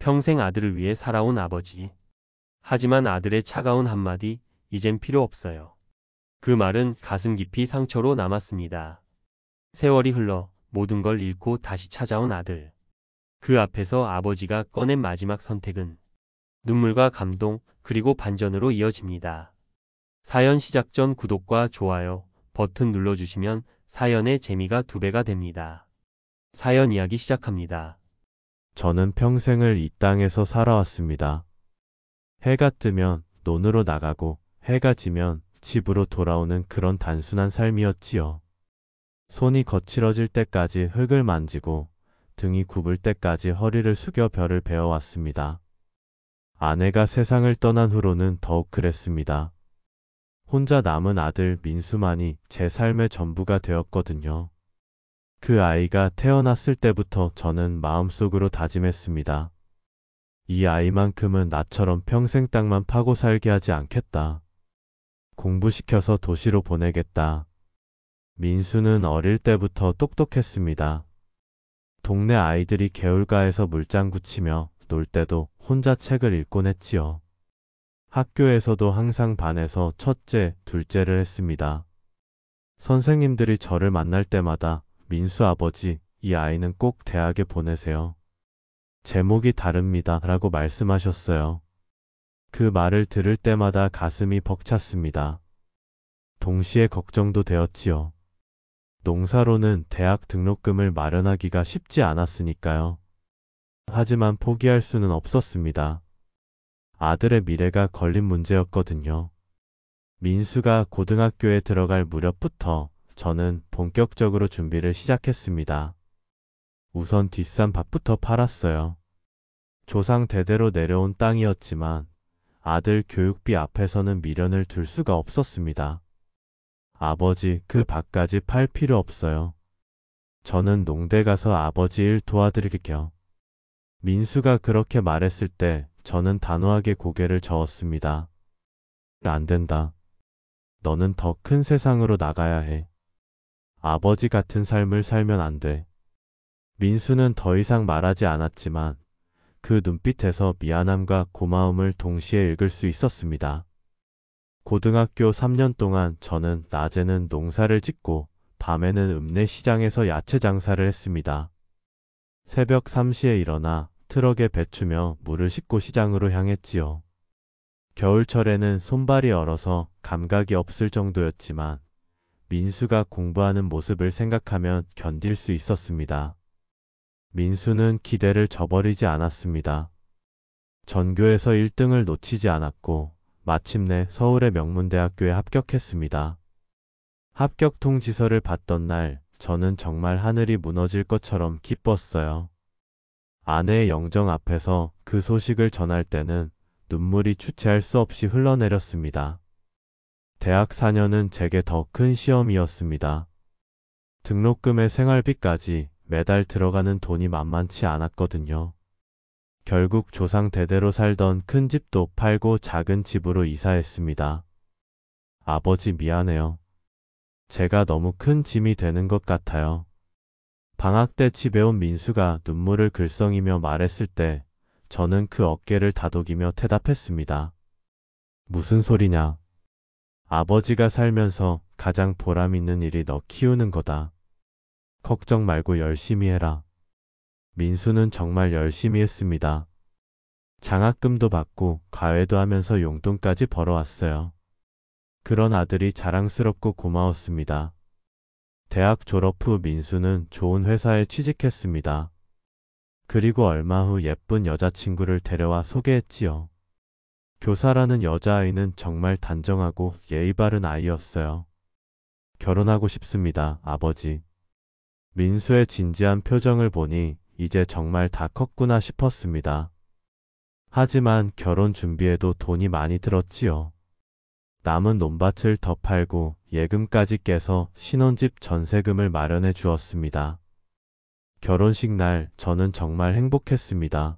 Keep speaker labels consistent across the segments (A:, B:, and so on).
A: 평생 아들을 위해 살아온 아버지. 하지만 아들의 차가운 한마디, 이젠 필요 없어요. 그 말은 가슴 깊이 상처로 남았습니다. 세월이 흘러 모든 걸 잃고 다시 찾아온 아들. 그 앞에서 아버지가 꺼낸 마지막 선택은 눈물과 감동, 그리고 반전으로 이어집니다. 사연 시작 전 구독과 좋아요 버튼 눌러주시면 사연의 재미가 2배가 됩니다. 사연 이야기 시작합니다.
B: 저는 평생을 이 땅에서 살아왔습니다. 해가 뜨면 논으로 나가고 해가 지면 집으로 돌아오는 그런 단순한 삶이었지요. 손이 거칠어질 때까지 흙을 만지고 등이 굽을 때까지 허리를 숙여 별을 베어왔습니다. 아내가 세상을 떠난 후로는 더욱 그랬습니다. 혼자 남은 아들 민수만이 제 삶의 전부가 되었거든요. 그 아이가 태어났을 때부터 저는 마음속으로 다짐했습니다. 이 아이만큼은 나처럼 평생 땅만 파고 살게 하지 않겠다. 공부시켜서 도시로 보내겠다. 민수는 어릴 때부터 똑똑했습니다. 동네 아이들이 개울가에서 물장구 치며 놀 때도 혼자 책을 읽곤 했지요. 학교에서도 항상 반에서 첫째, 둘째를 했습니다. 선생님들이 저를 만날 때마다 민수 아버지, 이 아이는 꼭 대학에 보내세요. 제목이 다릅니다. 라고 말씀하셨어요. 그 말을 들을 때마다 가슴이 벅찼습니다. 동시에 걱정도 되었지요. 농사로는 대학 등록금을 마련하기가 쉽지 않았으니까요. 하지만 포기할 수는 없었습니다. 아들의 미래가 걸린 문제였거든요. 민수가 고등학교에 들어갈 무렵부터 저는 본격적으로 준비를 시작했습니다. 우선 뒷산 밭부터 팔았어요. 조상 대대로 내려온 땅이었지만 아들 교육비 앞에서는 미련을 둘 수가 없었습니다. 아버지, 그 밭까지 팔 필요 없어요. 저는 농대 가서 아버지 일 도와드릴게요. 민수가 그렇게 말했을 때 저는 단호하게 고개를 저었습니다. 안 된다. 너는 더 큰 세상으로 나가야 해. 아버지 같은 삶을 살면 안 돼. 민수는 더 이상 말하지 않았지만 그 눈빛에서 미안함과 고마움을 동시에 읽을 수 있었습니다. 고등학교 3년 동안 저는 낮에는 농사를 짓고 밤에는 읍내 시장에서 야채 장사를 했습니다. 새벽 3시에 일어나 트럭에 배추며 물을 싣고 시장으로 향했지요. 겨울철에는 손발이 얼어서 감각이 없을 정도였지만 민수가 공부하는 모습을 생각하면 견딜 수 있었습니다. 민수는 기대를 저버리지 않았습니다. 전교에서 1등을 놓치지 않았고 마침내 서울의 명문대학교에 합격했습니다. 합격 통지서를 받던 날 저는 정말 하늘이 무너질 것처럼 기뻤어요. 아내의 영정 앞에서 그 소식을 전할 때는 눈물이 주체할 수 없이 흘러내렸습니다. 대학 4년은 제게 더 큰 시험이었습니다. 등록금에 생활비까지 매달 들어가는 돈이 만만치 않았거든요. 결국 조상 대대로 살던 큰 집도 팔고 작은 집으로 이사했습니다. 아버지 미안해요. 제가 너무 큰 짐이 되는 것 같아요. 방학 때 집에 온 민수가 눈물을 글썽이며 말했을 때 저는 그 어깨를 다독이며 대답했습니다. 무슨 소리냐? 아버지가 살면서 가장 보람 있는 일이 너 키우는 거다. 걱정 말고 열심히 해라. 민수는 정말 열심히 했습니다. 장학금도 받고 과외도 하면서 용돈까지 벌어왔어요. 그런 아들이 자랑스럽고 고마웠습니다. 대학 졸업 후 민수는 좋은 회사에 취직했습니다. 그리고 얼마 후 예쁜 여자친구를 데려와 소개했지요. 교사라는 여자아이는 정말 단정하고 예의 바른 아이였어요. 결혼하고 싶습니다, 아버지. 민수의 진지한 표정을 보니 이제 정말 다 컸구나 싶었습니다. 하지만 결혼 준비에도 돈이 많이 들었지요. 남은 논밭을 더 팔고 예금까지 깨서 신혼집 전세금을 마련해 주었습니다. 결혼식 날 저는 정말 행복했습니다.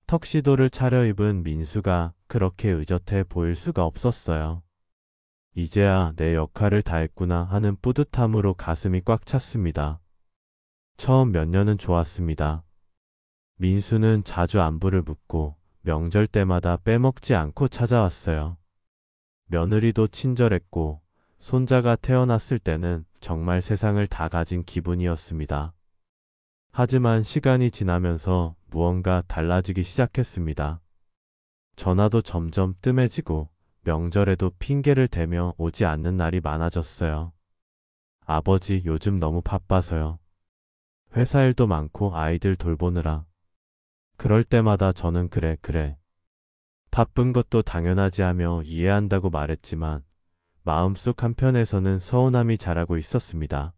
B: 턱시도를 차려입은 민수가 그렇게 의젓해 보일 수가 없었어요. 이제야 내 역할을 다했구나 하는 뿌듯함으로 가슴이 꽉 찼습니다. 처음 몇 년은 좋았습니다. 민수는 자주 안부를 묻고 명절 때마다 빼먹지 않고 찾아왔어요. 며느리도 친절했고 손자가 태어났을 때는 정말 세상을 다 가진 기분이었습니다. 하지만 시간이 지나면서 무언가 달라지기 시작했습니다. 전화도 점점 뜸해지고 명절에도 핑계를 대며 오지 않는 날이 많아졌어요. 아버지 요즘 너무 바빠서요. 회사 일도 많고 아이들 돌보느라. 그럴 때마다 저는 그래. 바쁜 것도 당연하지 하며 이해한다고 말했지만 마음속 한편에서는 서운함이 자라고 있었습니다.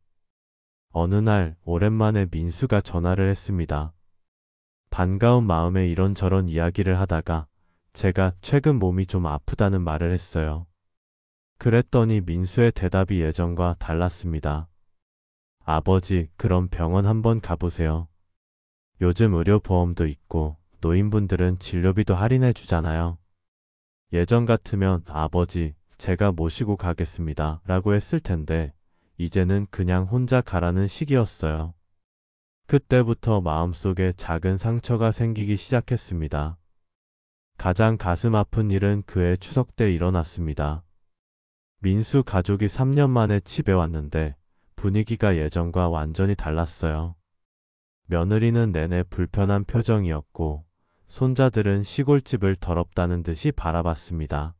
B: 어느 날 오랜만에 민수가 전화를 했습니다. 반가운 마음에 이런저런 이야기를 하다가 제가 최근 몸이 좀 아프다는 말을 했어요. 그랬더니 민수의 대답이 예전과 달랐습니다. 아버지, 그럼 병원 한번 가보세요. 요즘 의료보험도 있고 노인분들은 진료비도 할인해 주잖아요. 예전 같으면 아버지, 제가 모시고 가겠습니다 라고 했을 텐데 이제는 그냥 혼자 가라는 식이었어요. 그때부터 마음속에 작은 상처가 생기기 시작했습니다. 가장 가슴 아픈 일은 그해 추석 때 일어났습니다. 민수 가족이 3년 만에 집에 왔는데 분위기가 예전과 완전히 달랐어요. 며느리는 내내 불편한 표정이었고 손자들은 시골집을 더럽다는 듯이 바라봤습니다.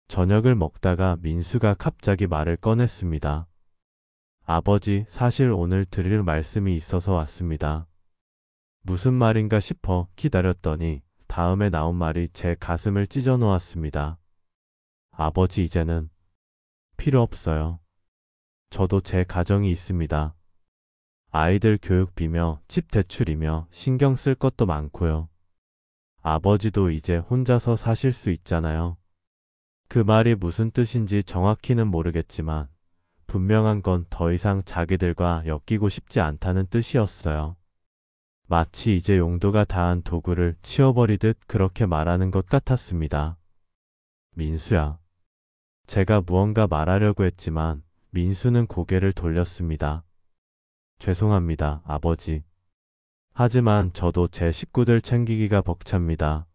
B: 저녁을 먹다가 민수가 갑자기 말을 꺼냈습니다. 아버지, 사실 오늘 드릴 말씀이 있어서 왔습니다. 무슨 말인가 싶어 기다렸더니 다음에 나온 말이 제 가슴을 찢어 놓았습니다. 아버지, 이제는 필요 없어요. 저도 제 가정이 있습니다. 아이들 교육비며 집 대출이며 신경 쓸 것도 많고요. 아버지도 이제 혼자서 사실 수 있잖아요. 그 말이 무슨 뜻인지 정확히는 모르겠지만 분명한 건 더 이상 자기들과 엮이고 싶지 않다는 뜻이었어요. 마치 이제 용도가 다한 도구를 치워버리듯 그렇게 말하는 것 같았습니다. 민수야. 제가 무언가 말하려고 했지만 민수는 고개를 돌렸습니다. 죄송합니다, 아버지. 하지만 저도 제 식구들 챙기기가 벅찹니다.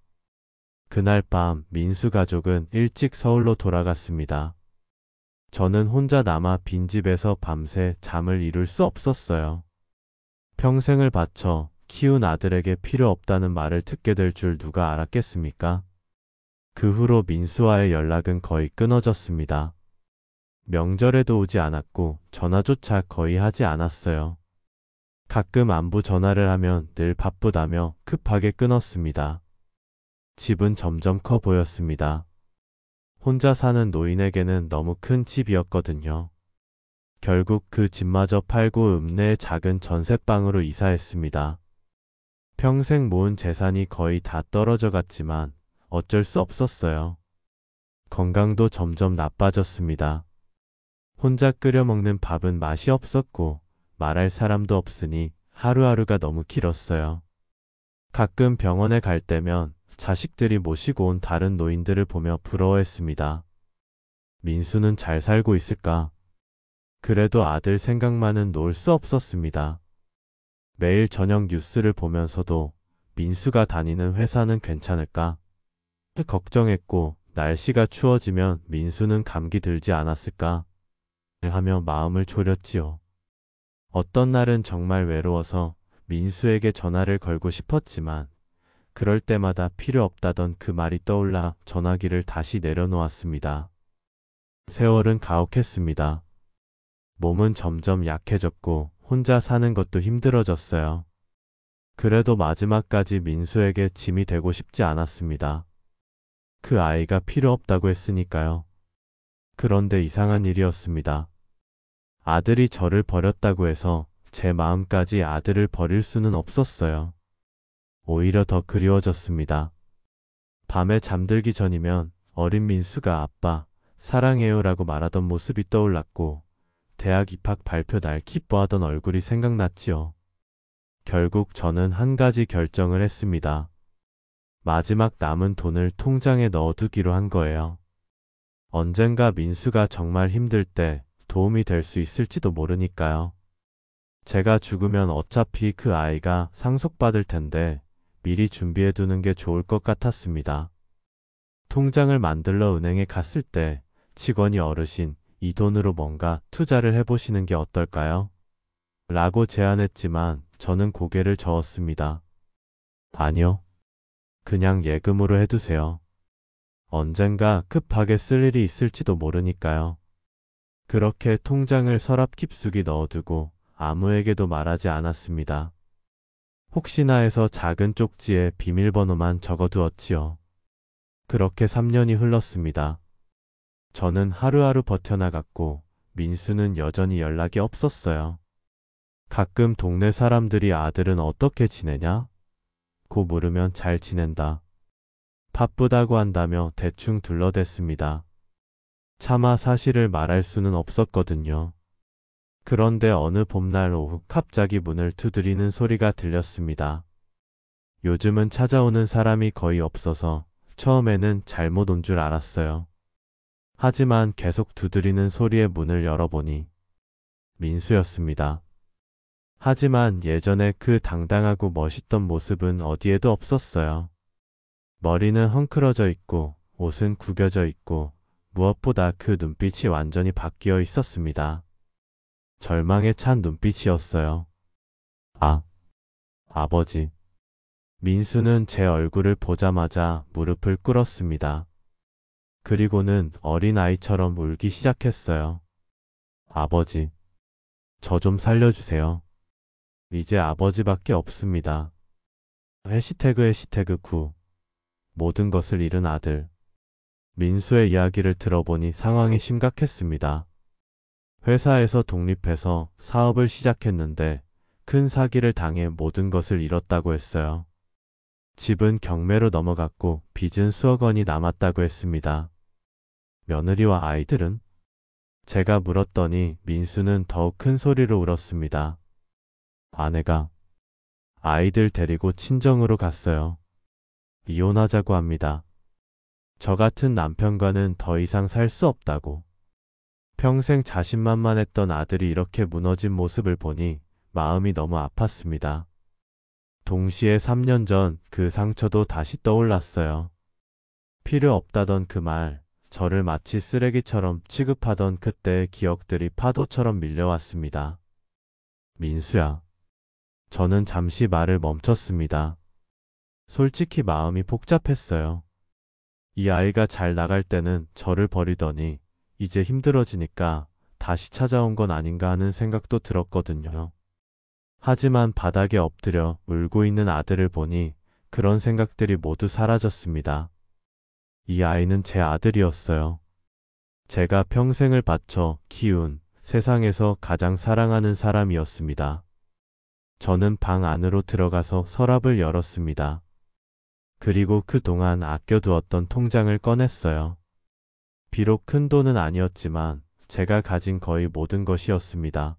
B: 그날 밤 민수 가족은 일찍 서울로 돌아갔습니다. 저는 혼자 남아 빈집에서 밤새 잠을 이룰 수 없었어요. 평생을 바쳐 키운 아들에게 필요 없다는 말을 듣게 될 줄 누가 알았겠습니까? 그 후로 민수와의 연락은 거의 끊어졌습니다. 명절에도 오지 않았고 전화조차 거의 하지 않았어요. 가끔 안부 전화를 하면 늘 바쁘다며 급하게 끊었습니다. 집은 점점 커 보였습니다. 혼자 사는 노인에게는 너무 큰 집이었거든요. 결국 그 집마저 팔고 읍내의 작은 전셋방으로 이사했습니다. 평생 모은 재산이 거의 다 떨어져 갔지만 어쩔 수 없었어요. 건강도 점점 나빠졌습니다. 혼자 끓여 먹는 밥은 맛이 없었고 말할 사람도 없으니 하루하루가 너무 길었어요. 가끔 병원에 갈 때면 자식들이 모시고 온 다른 노인들을 보며 부러워했습니다. 민수는 잘 살고 있을까? 그래도 아들 생각만은 놓을 수 없었습니다. 매일 저녁 뉴스를 보면서도 민수가 다니는 회사는 괜찮을까? 걱정했고 날씨가 추워지면 민수는 감기 들지 않았을까? 하며 마음을 졸였지요. 어떤 날은 정말 외로워서 민수에게 전화를 걸고 싶었지만 그럴 때마다 필요 없다던 그 말이 떠올라 전화기를 다시 내려놓았습니다. 세월은 가혹했습니다. 몸은 점점 약해졌고 혼자 사는 것도 힘들어졌어요. 그래도 마지막까지 민수에게 짐이 되고 싶지 않았습니다. 그 아이가 필요 없다고 했으니까요. 그런데 이상한 일이었습니다. 아들이 저를 버렸다고 해서 제 마음까지 아들을 버릴 수는 없었어요. 오히려 더 그리워졌습니다. 밤에 잠들기 전이면 어린 민수가 아빠, 사랑해요 라고 말하던 모습이 떠올랐고 대학 입학 발표 날 기뻐하던 얼굴이 생각났지요. 결국 저는 한 가지 결정을 했습니다. 마지막 남은 돈을 통장에 넣어두기로 한 거예요. 언젠가 민수가 정말 힘들 때 도움이 될 수 있을지도 모르니까요. 제가 죽으면 어차피 그 아이가 상속받을 텐데 미리 준비해 두는 게 좋을 것 같았습니다. 통장을 만들러 은행에 갔을 때 직원이 어르신, 이 돈으로 뭔가 투자를 해보시는 게 어떨까요? 라고 제안했지만 저는 고개를 저었습니다. 아니요. 그냥 예금으로 해두세요. 언젠가 급하게 쓸 일이 있을지도 모르니까요. 그렇게 통장을 서랍 깊숙이 넣어두고 아무에게도 말하지 않았습니다. 혹시나 해서 작은 쪽지에 비밀번호만 적어두었지요. 그렇게 3년이 흘렀습니다. 저는 하루하루 버텨나갔고 민수는 여전히 연락이 없었어요. 가끔 동네 사람들이 아들은 어떻게 지내냐? 고 물으면 잘 지낸다. 바쁘다고 한다며 대충 둘러댔습니다. 차마 사실을 말할 수는 없었거든요. 그런데 어느 봄날 오후 갑자기 문을 두드리는 소리가 들렸습니다. 요즘은 찾아오는 사람이 거의 없어서 처음에는 잘못 온 줄 알았어요. 하지만 계속 두드리는 소리에 문을 열어보니 민수였습니다. 하지만 예전에 그 당당하고 멋있던 모습은 어디에도 없었어요. 머리는 헝클어져 있고 옷은 구겨져 있고 무엇보다 그 눈빛이 완전히 바뀌어 있었습니다. 절망에 찬 눈빛이었어요. 아버지. 민수는 제 얼굴을 보자마자 무릎을 꿇었습니다. 그리고는 어린아이처럼 울기 시작했어요. 아버지, 저 좀 살려주세요. 이제 아버지밖에 없습니다. 해시태그 9. 모든 것을 잃은 아들. 민수의 이야기를 들어보니 상황이 심각했습니다. 회사에서 독립해서 사업을 시작했는데 큰 사기를 당해 모든 것을 잃었다고 했어요. 집은 경매로 넘어갔고 빚은 수억 원이 남았다고 했습니다. 며느리와 아이들은? 제가 물었더니 민수는 더욱 큰 소리로 울었습니다. 아내가 아이들 데리고 친정으로 갔어요. 이혼하자고 합니다. 저 같은 남편과는 더 이상 살 수 없다고. 평생 자신만만했던 아들이 이렇게 무너진 모습을 보니 마음이 너무 아팠습니다. 동시에 3년 전 그 상처도 다시 떠올랐어요. 필요 없다던 그 말, 저를 마치 쓰레기처럼 취급하던 그때의 기억들이 파도처럼 밀려왔습니다. 민수야. 저는 잠시 말을 멈췄습니다. 솔직히 마음이 복잡했어요. 이 아이가 잘 나갈 때는 저를 버리더니 이제 힘들어지니까 다시 찾아온 건 아닌가 하는 생각도 들었거든요. 하지만 바닥에 엎드려 울고 있는 아들을 보니 그런 생각들이 모두 사라졌습니다. 이 아이는 제 아들이었어요. 제가 평생을 바쳐 키운 세상에서 가장 사랑하는 사람이었습니다. 저는 방 안으로 들어가서 서랍을 열었습니다. 그리고 그동안 아껴두었던 통장을 꺼냈어요. 비록 큰 돈은 아니었지만 제가 가진 거의 모든 것이었습니다.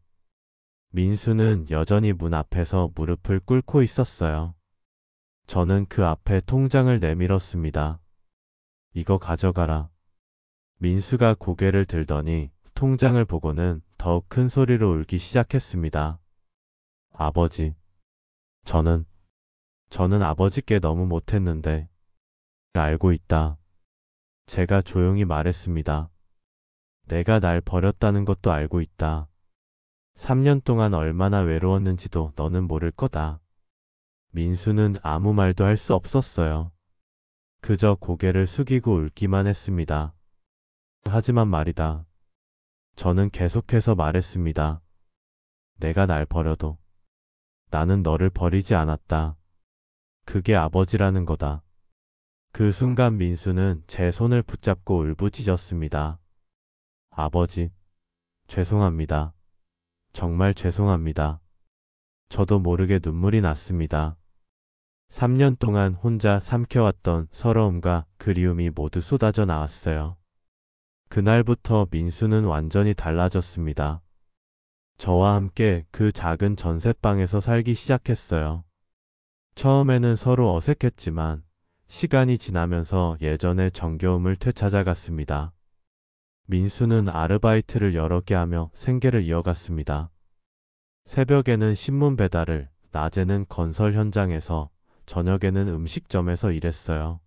B: 민수는 여전히 문 앞에서 무릎을 꿇고 있었어요. 저는 그 앞에 통장을 내밀었습니다. 이거 가져가라. 민수가 고개를 들더니 통장을 보고는 더욱 큰 소리로 울기 시작했습니다. 아버지. 저는 아버지께 너무 못했는데. 알고 있다. 제가 조용히 말했습니다. 내가 날 버렸다는 것도 알고 있다. 3년 동안 얼마나 외로웠는지도 너는 모를 거다. 민수는 아무 말도 할 수 없었어요. 그저 고개를 숙이고 울기만 했습니다. 하지만 말이다. 저는 계속해서 말했습니다. 내가 날 버려도 나는 너를 버리지 않았다. 그게 아버지라는 거다. 그 순간 민수는 제 손을 붙잡고 울부짖었습니다. 아버지, 죄송합니다. 정말 죄송합니다. 저도 모르게 눈물이 났습니다. 3년 동안 혼자 삼켜왔던 서러움과 그리움이 모두 쏟아져 나왔어요. 그날부터 민수는 완전히 달라졌습니다. 저와 함께 그 작은 전셋방에서 살기 시작했어요. 처음에는 서로 어색했지만 시간이 지나면서 예전의 정겨움을 되찾아갔습니다. 민수는 아르바이트를 여러 개 하며 생계를 이어갔습니다. 새벽에는 신문 배달을, 낮에는 건설 현장에서, 저녁에는 음식점에서 일했어요.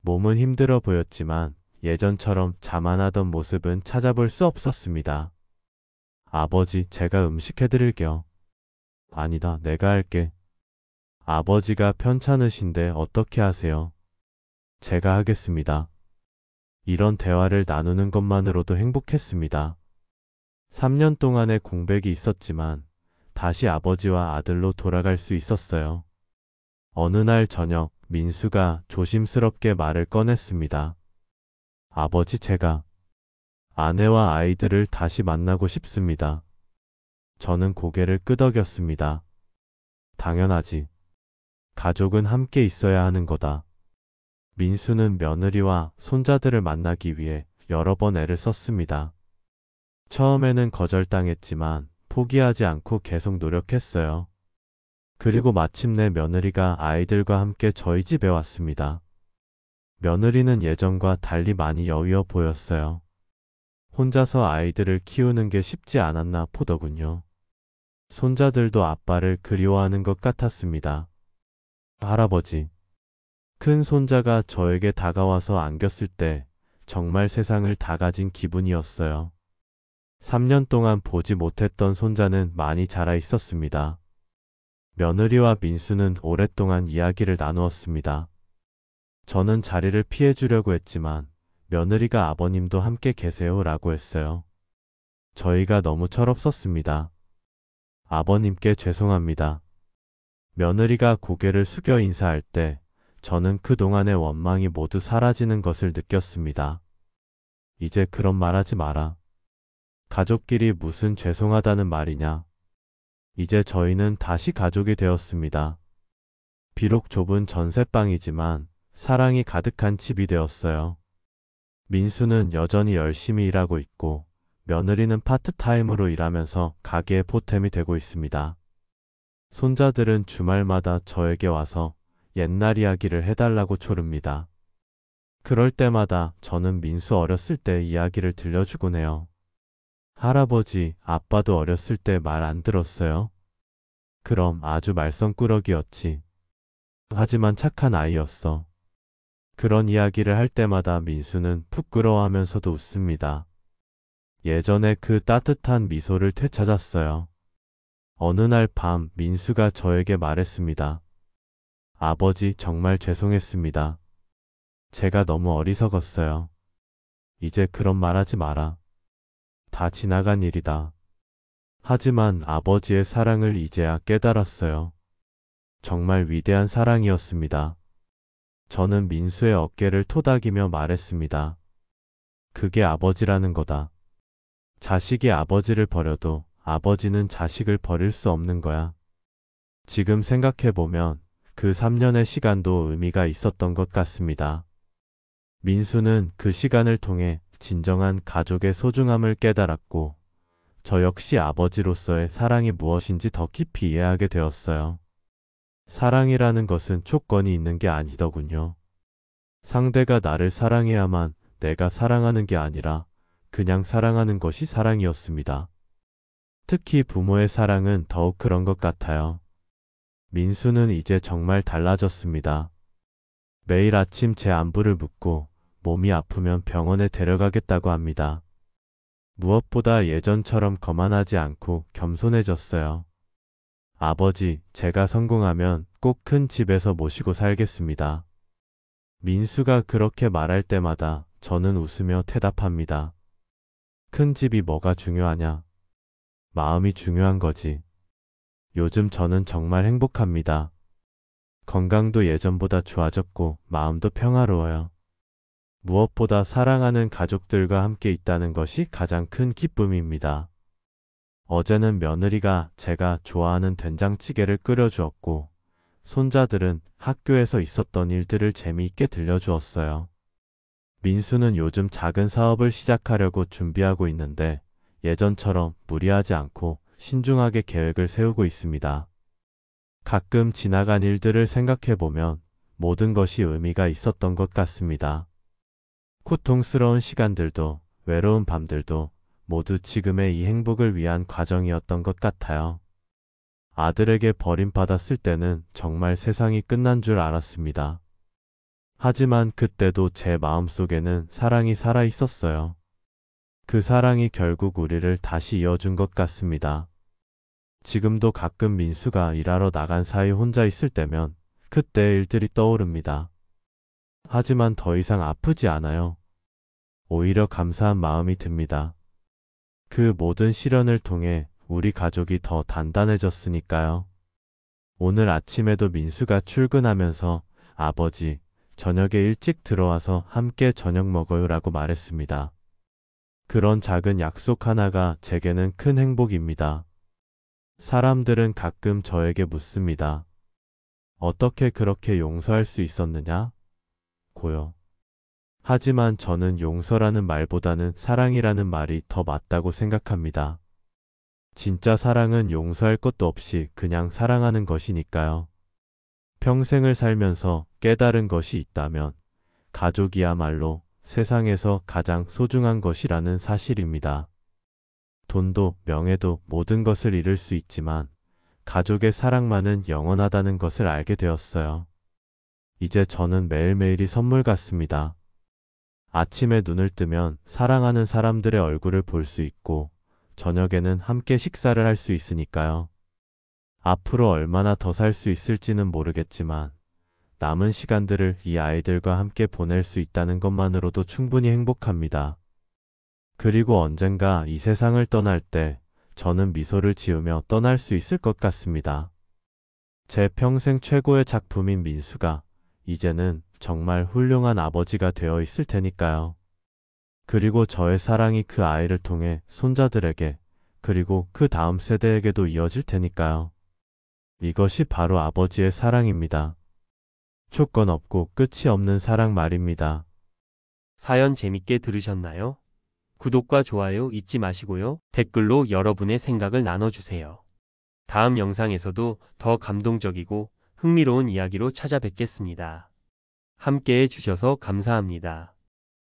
B: 몸은 힘들어 보였지만 예전처럼 자만하던 모습은 찾아볼 수 없었습니다. 아버지, 제가 음식 해드릴게요. 아니다, 내가 할게. 아버지가 편찮으신데 어떻게 하세요? 제가 하겠습니다. 이런 대화를 나누는 것만으로도 행복했습니다. 3년 동안의 공백이 있었지만 다시 아버지와 아들로 돌아갈 수 있었어요. 어느 날 저녁, 민수가 조심스럽게 말을 꺼냈습니다. 아버지, 제가 아내와 아이들을 다시 만나고 싶습니다. 저는 고개를 끄덕였습니다. 당연하지. 가족은 함께 있어야 하는 거다. 민수는 며느리와 손자들을 만나기 위해 여러 번 애를 썼습니다. 처음에는 거절당했지만 포기하지 않고 계속 노력했어요. 그리고 마침내 며느리가 아이들과 함께 저희 집에 왔습니다. 며느리는 예전과 달리 많이 여유어 보였어요. 혼자서 아이들을 키우는 게 쉽지 않았나 보더군요. 손자들도 아빠를 그리워하는 것 같았습니다. 할아버지. 큰 손자가 저에게 다가와서 안겼을 때 정말 세상을 다 가진 기분이었어요. 3년 동안 보지 못했던 손자는 많이 자라 있었습니다. 며느리와 민수는 오랫동안 이야기를 나누었습니다. 저는 자리를 피해주려고 했지만 며느리가 아버님도 함께 계세요 라고 했어요. 저희가 너무 철없었습니다. 아버님께 죄송합니다. 며느리가 고개를 숙여 인사할 때 저는 그동안의 원망이 모두 사라지는 것을 느꼈습니다. 이제 그런 말하지 마라. 가족끼리 무슨 죄송하다는 말이냐. 이제 저희는 다시 가족이 되었습니다. 비록 좁은 전셋방이지만 사랑이 가득한 집이 되었어요. 민수는 여전히 열심히 일하고 있고 며느리는 파트타임으로 일하면서 가게의 보탬이 되고 있습니다. 손자들은 주말마다 저에게 와서 옛날 이야기를 해달라고 초릅니다. 그럴 때마다 저는 민수 어렸을 때 이야기를 들려주곤 해요. 할아버지, 아빠도 어렸을 때 말 안 들었어요? 그럼 아주 말썽꾸러기였지. 하지만 착한 아이였어. 그런 이야기를 할 때마다 민수는 부끄러워하면서도 웃습니다. 예전에 그 따뜻한 미소를 되찾았어요. 어느 날 밤 민수가 저에게 말했습니다. 아버지, 정말 죄송했습니다. 제가 너무 어리석었어요. 이제 그런 말 하지 마라. 다 지나간 일이다. 하지만 아버지의 사랑을 이제야 깨달았어요. 정말 위대한 사랑이었습니다. 저는 민수의 어깨를 토닥이며 말했습니다. 그게 아버지라는 거다. 자식이 아버지를 버려도 아버지는 자식을 버릴 수 없는 거야. 지금 생각해보면 그 3년의 시간도 의미가 있었던 것 같습니다. 민수는 그 시간을 통해 진정한 가족의 소중함을 깨달았고 저 역시 아버지로서의 사랑이 무엇인지 더 깊이 이해하게 되었어요. 사랑이라는 것은 조건이 있는 게 아니더군요. 상대가 나를 사랑해야만 내가 사랑하는 게 아니라 그냥 사랑하는 것이 사랑이었습니다. 특히 부모의 사랑은 더욱 그런 것 같아요. 민수는 이제 정말 달라졌습니다. 매일 아침 제 안부를 묻고 몸이 아프면 병원에 데려가겠다고 합니다. 무엇보다 예전처럼 거만하지 않고 겸손해졌어요. 아버지, 제가 성공하면 꼭 큰 집에서 모시고 살겠습니다. 민수가 그렇게 말할 때마다 저는 웃으며 대답합니다. 큰 집이 뭐가 중요하냐? 마음이 중요한 거지. 요즘 저는 정말 행복합니다. 건강도 예전보다 좋아졌고 마음도 평화로워요. 무엇보다 사랑하는 가족들과 함께 있다는 것이 가장 큰 기쁨입니다. 어제는 며느리가 제가 좋아하는 된장찌개를 끓여주었고 손자들은 학교에서 있었던 일들을 재미있게 들려주었어요. 민수는 요즘 작은 사업을 시작하려고 준비하고 있는데 예전처럼 무리하지 않고 신중하게 계획을 세우고 있습니다. 가끔 지나간 일들을 생각해보면 모든 것이 의미가 있었던 것 같습니다. 고통스러운 시간들도 외로운 밤들도 모두 지금의 이 행복을 위한 과정이었던 것 같아요. 아들에게 버림받았을 때는 정말 세상이 끝난 줄 알았습니다. 하지만 그때도 제 마음속에는 사랑이 살아 있었어요. 그 사랑이 결국 우리를 다시 이어준 것 같습니다. 지금도 가끔 민수가 일하러 나간 사이 혼자 있을 때면 그때 일들이 떠오릅니다. 하지만 더 이상 아프지 않아요. 오히려 감사한 마음이 듭니다. 그 모든 시련을 통해 우리 가족이 더 단단해졌으니까요. 오늘 아침에도 민수가 출근하면서 아버지, 저녁에 일찍 들어와서 함께 저녁 먹어요 라고 말했습니다. 그런 작은 약속 하나가 제게는 큰 행복입니다. 사람들은 가끔 저에게 묻습니다. 어떻게 그렇게 용서할 수 있었느냐? 고요. 하지만 저는 용서라는 말보다는 사랑이라는 말이 더 맞다고 생각합니다. 진짜 사랑은 용서할 것도 없이 그냥 사랑하는 것이니까요. 평생을 살면서 깨달은 것이 있다면 가족이야말로 세상에서 가장 소중한 것이라는 사실입니다. 돈도 명예도 모든 것을 잃을 수 있지만 가족의 사랑만은 영원하다는 것을 알게 되었어요. 이제 저는 매일매일이 선물 같습니다. 아침에 눈을 뜨면 사랑하는 사람들의 얼굴을 볼 수 있고 저녁에는 함께 식사를 할 수 있으니까요. 앞으로 얼마나 더 살 수 있을지는 모르겠지만 남은 시간들을 이 아이들과 함께 보낼 수 있다는 것만으로도 충분히 행복합니다. 그리고 언젠가 이 세상을 떠날 때 저는 미소를 지으며 떠날 수 있을 것 같습니다. 제 평생 최고의 작품인 민수가 이제는 정말 훌륭한 아버지가 되어 있을 테니까요. 그리고 저의 사랑이 그 아이를 통해 손자들에게 그리고 그 다음 세대에게도 이어질 테니까요. 이것이 바로 아버지의 사랑입니다. 조건 없고 끝이 없는 사랑 말입니다.
A: 사연 재밌게 들으셨나요? 구독과 좋아요 잊지 마시고요. 댓글로 여러분의 생각을 나눠주세요. 다음 영상에서도 더 감동적이고 흥미로운 이야기로 찾아뵙겠습니다. 함께해 주셔서 감사합니다.